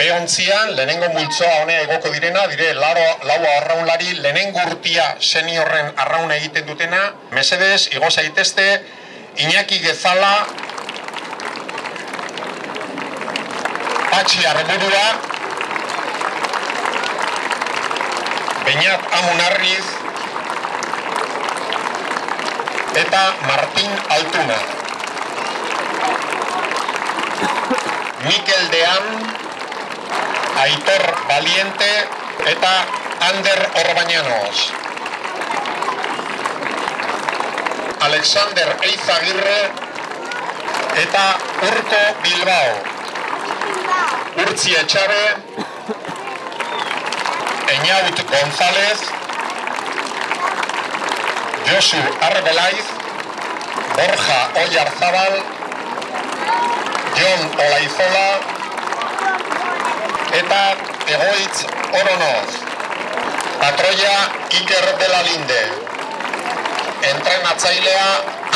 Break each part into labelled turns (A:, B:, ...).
A: Behontzian, lehenengo multzoa honea egoko direna, dire laua arraunlari lehenengo urtia seniorren arraun egiten dutena. Mesedez, igo zaitezte, Iñaki Gezala, Patxi Arburua, Beñat Amunarriz, eta Martin Altuna. Mikel Dean, Aitor Valiente eta Ander Orbañanos. Alexander Eizagirre eta Urko Bilbao. Urtzi Etxabe, Eñaut González, Josu Arbelaiz, Borja Oyarzabal, Jon Olaizola eta Egoitz Oronoz. Patroia Iker de la Linde. Entrenatzailea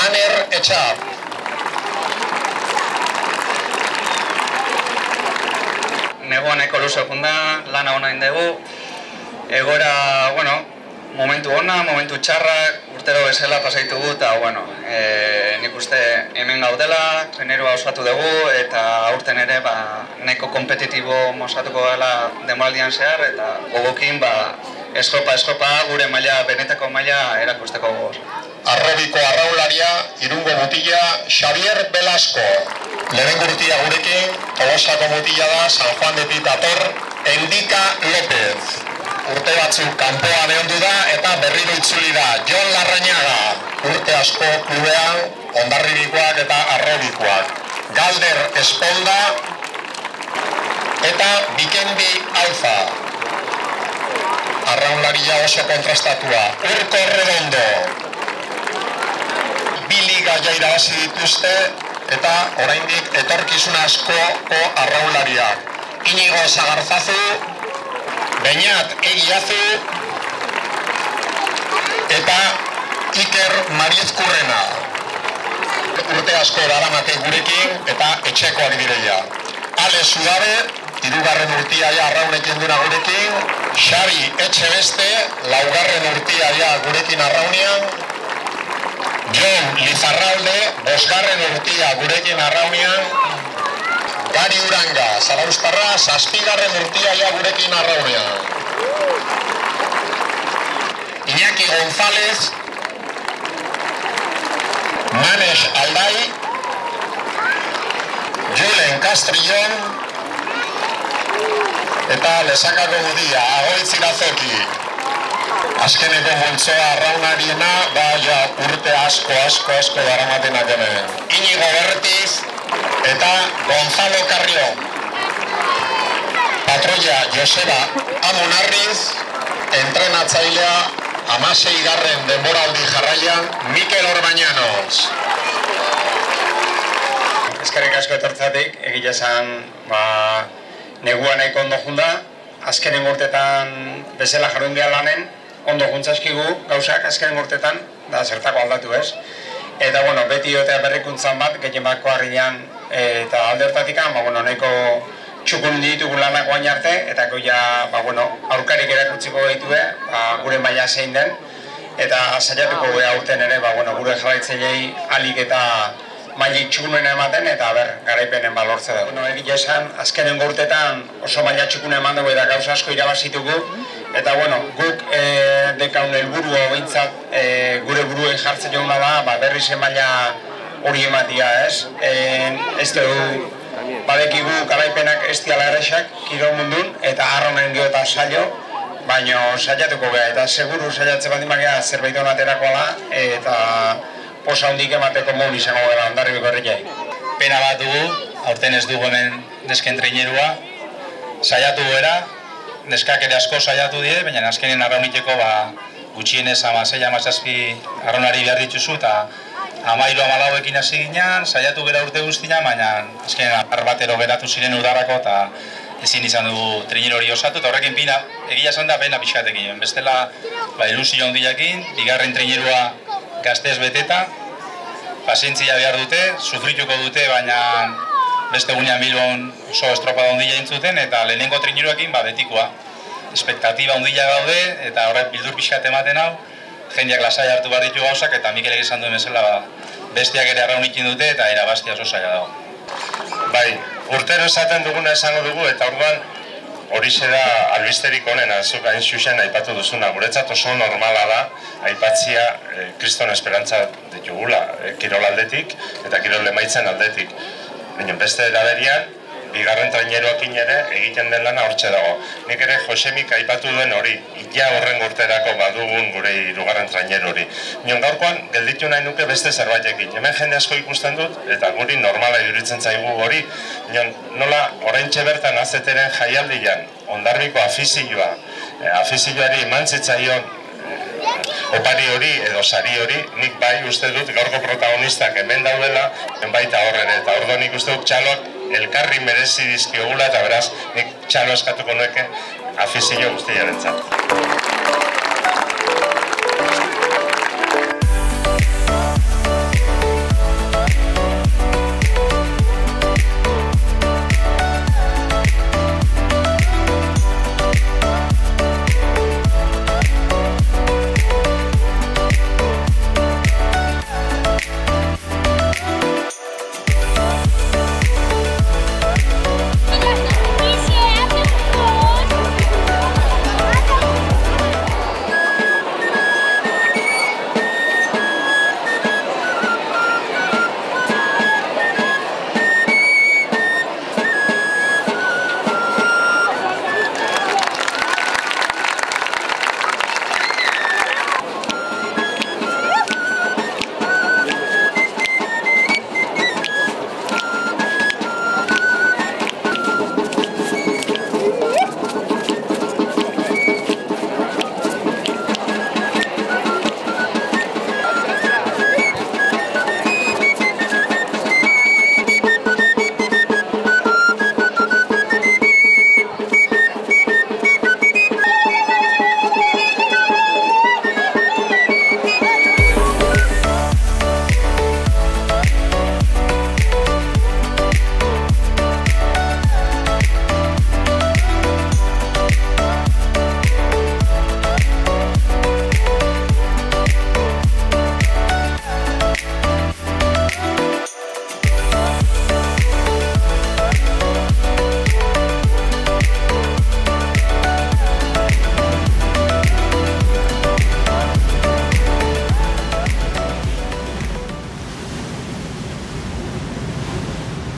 A: Aner Etxar.
B: Negoaneko luze junda, lana hona indegu. Egoera, momentu ona, momentu txarrak, urtero bezala pasaitugu, eta, nik uste hemen gaudela, trenerua osatu dugu, eta aurten ere, neko kompetitibo mozatuko dela demoraldian zehar, eta gogokin, eskopa, gure maila, benetako maila erakusteko gogoz.
A: Arrobiko arraularia, Irungo mutila, Xavier Velasco. Lehen urtia gurekin, Tolosako mutila da, San Juan de Pitator, Endika López. Urte batzuk kanpoan egondu da eta berriro itzuli da. Jon Larrañaga, urte asko klubean, Hondarribikoak eta Arrobikoak. Galder Esponda eta Bikendi Alfa. Arraunlaria oso kontrastatua. Urko Redondo. Bi liga irabazi dituzte eta oraindik etorkizun askoko arraunlariak. Inigo Sagarzazu, Beñat Egiazu eta Iker Mariezkurrena. Urte asko daramate gurekin eta etxekoak direia. Ale Sudabe, hirugarren urtia arraunekin duna gurekin. Xabi Etxebeste, laugarren urtia gurekin arraunean. Jon Lizarralde, bosgarren urtia gurekin arraunean. Gari Uranga, Zarauztarra, zazpigarren urtia gurekin arraunean. Iñaki González, Manes Aldai, Julen Castrillon, eta Lesakako mutia, Agoitz Irazoki. Azkeneko multzoa arraunariena, urte asko daramatenak hemen. Inigo Bertiz eta Gonzalo Carrión. Patroia Joseba Amunarriz, entrenatzailea 16. denboraldi jarraian Mikel Orbañanos.
B: Eskerrik asko etortzatik, egia esan negua nahiko ondo junda, azkenen urtetan bezala jarrun behar lanen, ondo juntzaskigu gauzak azkenen urtetan, da zertako aldatu ez. Eta beti jotea berrikuntzan bat, gehien bako harrian eta aldertatik, nahiko txukun ditugu lanak guain arte, eta aurkarik erakutziko ditue, gure maila zein den, eta saiatuko aurten ere, gure jarraitzailei alik eta maili txukunen ematen, eta garaipenen balortze dugu. Egia esan, azkenen urtetan oso maila txukunen eman dugu eta gauza asko irabazitugu, eta guk dekaun helburua behintzat gure buruen jartzen joguna da, berriz maila hori ematia, ez? Ez dugu, badekigu garaipenak ez diala errexak, kirol mundun, eta arronen dio eta saio, baina saiatuko beha, eta seguru saiatzen baldin bagea zerbait honaterako ala, eta posa hundik emateko mon izango gara Hondarribiko herriai.
C: Pena bat dugu, aurten ez dugu hemen nesken trainerua, saiatu gara, neskak ere asko saiatu die, baina azkenen arrauniteko gutxienez 16-17 arraunari behar dituzu, eta 13-14ekin hasi ginen, saiatu gara urte guztian, baina azkenen batero geratu ziren udarako, eta ezin izan dugu trainer hori osatu, eta horrekin pina, egia esan da pena pixkatekin. Bestela, ilusio handiakin, bigarren trainerua gaztez beteta, pazientzia behar dute, sufrituko dute, baina beste gunean Bilbon oso estropada ondila intzuten, eta lehenengo traineruekin betikoa. Espektatiba ondila gaude, eta horrek bildur pixkat ematen hau, jendeak lasai hartu behar ditu gauzak, eta Mikelek esan duen bezala bestiak ere arraunikin dute, eta irabaztia oso zaila dago.
D: Bai, urtero esaten duguna esango dugu, eta orduan horixe da albisterik onena, zuk hain zuzen aipatu duzuna. Guretzat oso normala da aipatzia kriston esperantza ditugula, kirol aldetik eta kirol emaitzen aldetik. Baina beste eraberian, bigarren traineroakin ere egiten den lana hortxe dago. Nik ere Josemik aipatu duen hori, ia horren urterako badugun gure hirugarren trainero hori. Nion gaurkoan, gelditu nahi nuke beste zerbaitekin. Hemen jende asko ikusten dut, eta guri normala iduritzen zaigu hori. Nion nola, oraintxe bertan azeteren jaialdian, Hondarribiko afizioari eman zitzaion opari hori edo sari hori, nik bai uste dut gaurko protagonistak hemen daudela, baita horren, eta orduan nik uste dut txaloak elkarri merezi dizkiogula, eta beraz, nik txalo eskatuko nuke afizio guztiarentzat.